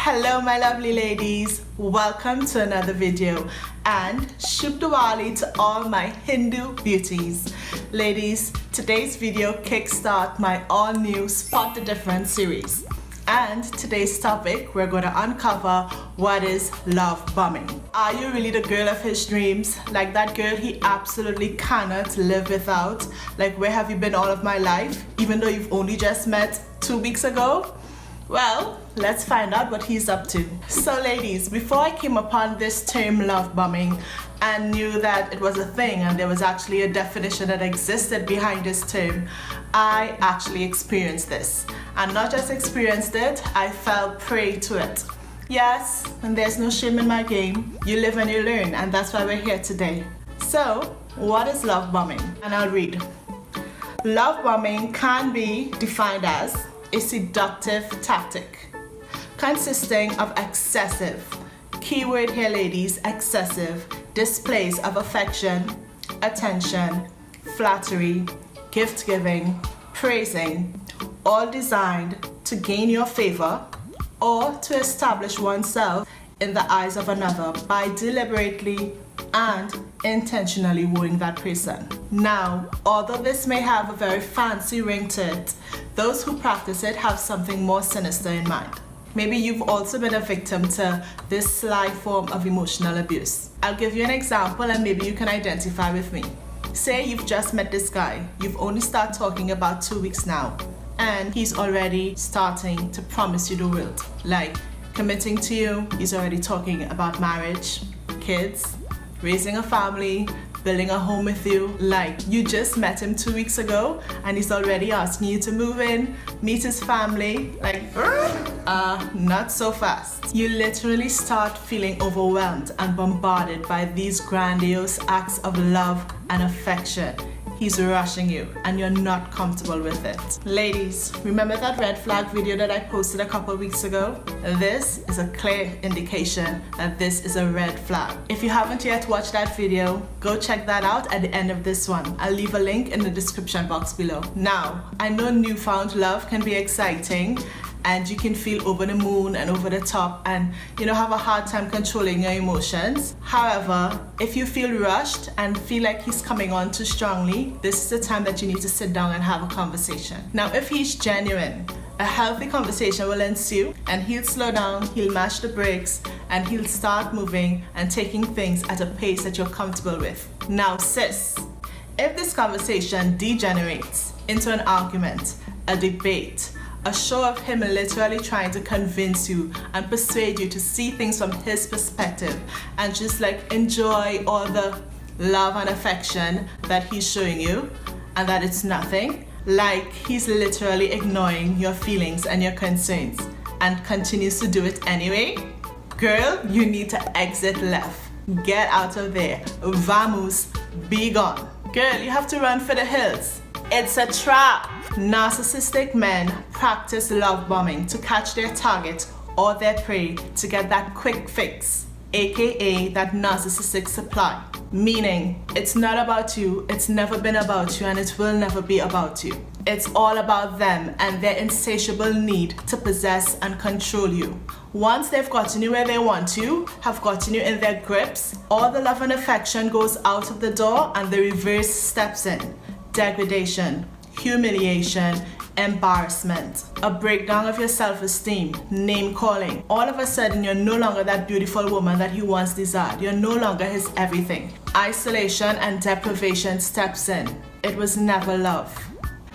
Hello my lovely ladies, welcome to another video and Shubh Diwali to all my Hindu beauties. Ladies, today's video kickstart my all new Spot the Difference series. And today's topic, we're going to uncover what is love bombing. Are you really the girl of his dreams? Like that girl he absolutely cannot live without? Like, where have you been all of my life, even though you've only just met 2 weeks ago? Well, let's find out what he's up to. So ladies, before I came upon this term love bombing and knew that it was a thing and there was actually a definition that existed behind this term, I actually experienced this. And not just experienced it, I fell prey to it. Yes, and there's no shame in my game. You live and you learn, and that's why we're here today. So, what is love bombing? And I'll read. Love bombing can be defined as a seductive tactic consisting of excessive, keyword here ladies, excessive displays of affection, attention, flattery, gift giving, praising, all designed to gain your favor or to establish oneself in the eyes of another by deliberately and intentionally wooing that person. Now, although this may have a very fancy ring to it, those who practice it have something more sinister in mind. Maybe you've also been a victim to this sly form of emotional abuse. I'll give you an example and maybe you can identify with me. Say you've just met this guy, you've only started talking about 2 weeks now, and he's already starting to promise you the world. Like committing to you, he's already talking about marriage, kids, raising a family, building a home with you. Like, you just met him 2 weeks ago and he's already asking you to move in, meet his family. Like, not so fast. You literally start feeling overwhelmed and bombarded by these grandiose acts of love and affection. He's rushing you and you're not comfortable with it. Ladies, remember that red flag video that I posted a couple weeks ago? This is a clear indication that this is a red flag. If you haven't yet watched that video, go check that out at the end of this one. I'll leave a link in the description box below. Now, I know newfound love can be exciting and you can feel over the moon and over the top and have a hard time controlling your emotions. However, if you feel rushed and feel like he's coming on too strongly, this is the time that you need to sit down and have a conversation. Now, if he's genuine, a healthy conversation will ensue and he'll slow down, he'll mash the brakes, and he'll start moving and taking things at a pace that you're comfortable with. Now, sis, if this conversation degenerates into an argument, a debate, a show of him literally trying to convince you and persuade you to see things from his perspective and just like enjoy all the love and affection that he's showing you and that it's nothing, like he's literally ignoring your feelings and your concerns and continues to do it anyway, girl, you need to exit left. Get out of there. Vamos, be gone. Girl, you have to run for the hills. It's a trap. Narcissistic men practice love bombing to catch their target or their prey to get that quick fix, aka that narcissistic supply. Meaning, it's not about you, it's never been about you, and it will never be about you. It's all about them and their insatiable need to possess and control you. Once they've gotten you where they want you, have gotten you in their grips, all the love and affection goes out of the door and the reverse steps in. Degradation, humiliation, embarrassment, a breakdown of your self-esteem, name calling. All of a sudden, you're no longer that beautiful woman that he once desired. You're no longer his everything. Isolation and deprivation steps in. It was never love.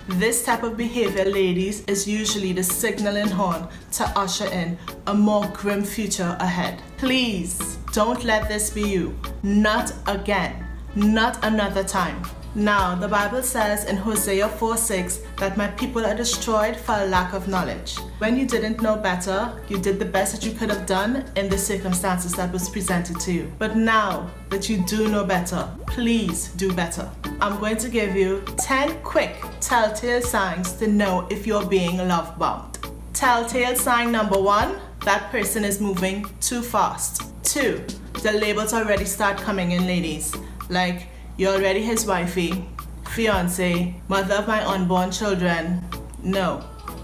This type of behavior, ladies, is usually the signaling horn to usher in a more grim future ahead. Please, don't let this be you. Not again. Not another time. Now, the Bible says in Hosea 4:6 that my people are destroyed for a lack of knowledge. When you didn't know better, you did the best that you could have done in the circumstances that was presented to you. But now that you do know better, please do better. I'm going to give you 10 quick telltale signs to know if you're being love bombed. Telltale sign number 1, that person is moving too fast. 2, the labels already start coming in, ladies. Like, you're already his wifey, fiance, mother of my unborn children. No.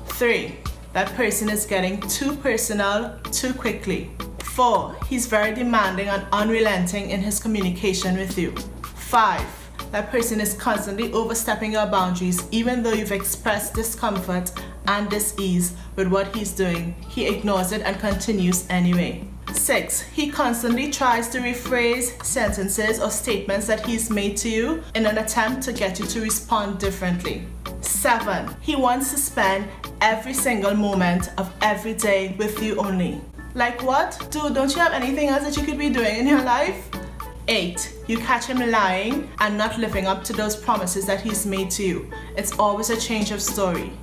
3, that person is getting too personal too quickly. 4. He's very demanding and unrelenting in his communication with you. 5. That person is constantly overstepping your boundaries even though you've expressed discomfort and dis-ease with what he's doing. He ignores it and continues anyway. 6. He constantly tries to rephrase sentences or statements that he's made to you in an attempt to get you to respond differently. 7. He wants to spend every single moment of every day with you only. Like what? Dude, don't you have anything else that you could be doing in your life? 8. You catch him lying and not living up to those promises that he's made to you. It's always a change of story.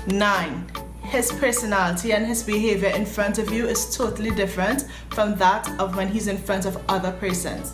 9. His personality and his behavior in front of you is totally different from that of when he's in front of other persons.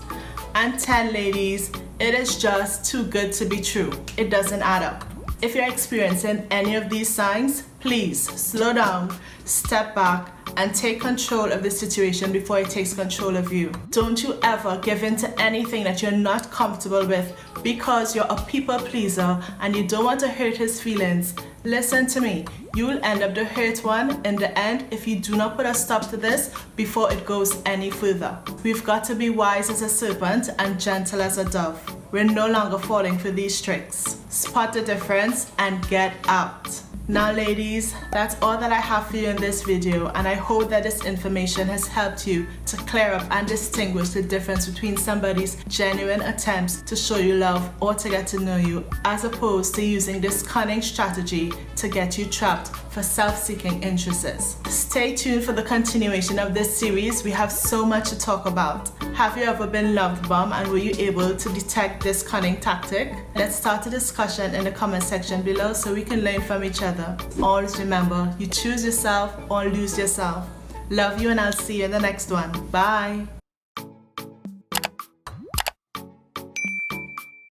And 10, ladies, it is just too good to be true. It doesn't add up. If you're experiencing any of these signs, please slow down, step back, and take control of the situation before it takes control of you. Don't you ever give in to anything that you're not comfortable with because you're a people pleaser and you don't want to hurt his feelings. Listen to me, you will end up the hurt one in the end if you do not put a stop to this before it goes any further. We've got to be wise as a serpent and gentle as a dove. We're no longer falling for these tricks. Spot the difference and get out. Now ladies, that's all that I have for you in this video, and I hope that this information has helped you to clear up and distinguish the difference between somebody's genuine attempts to show you love or to get to know you, as opposed to using this cunning strategy to get you trapped for self-seeking interests. Stay tuned for the continuation of this series. We have so much to talk about. Have you ever been love bombed and were you able to detect this cunning tactic? Let's start a discussion in the comment section below so we can learn from each other. Always remember, you choose yourself or lose yourself. Love you, and I'll see you in the next one. Bye.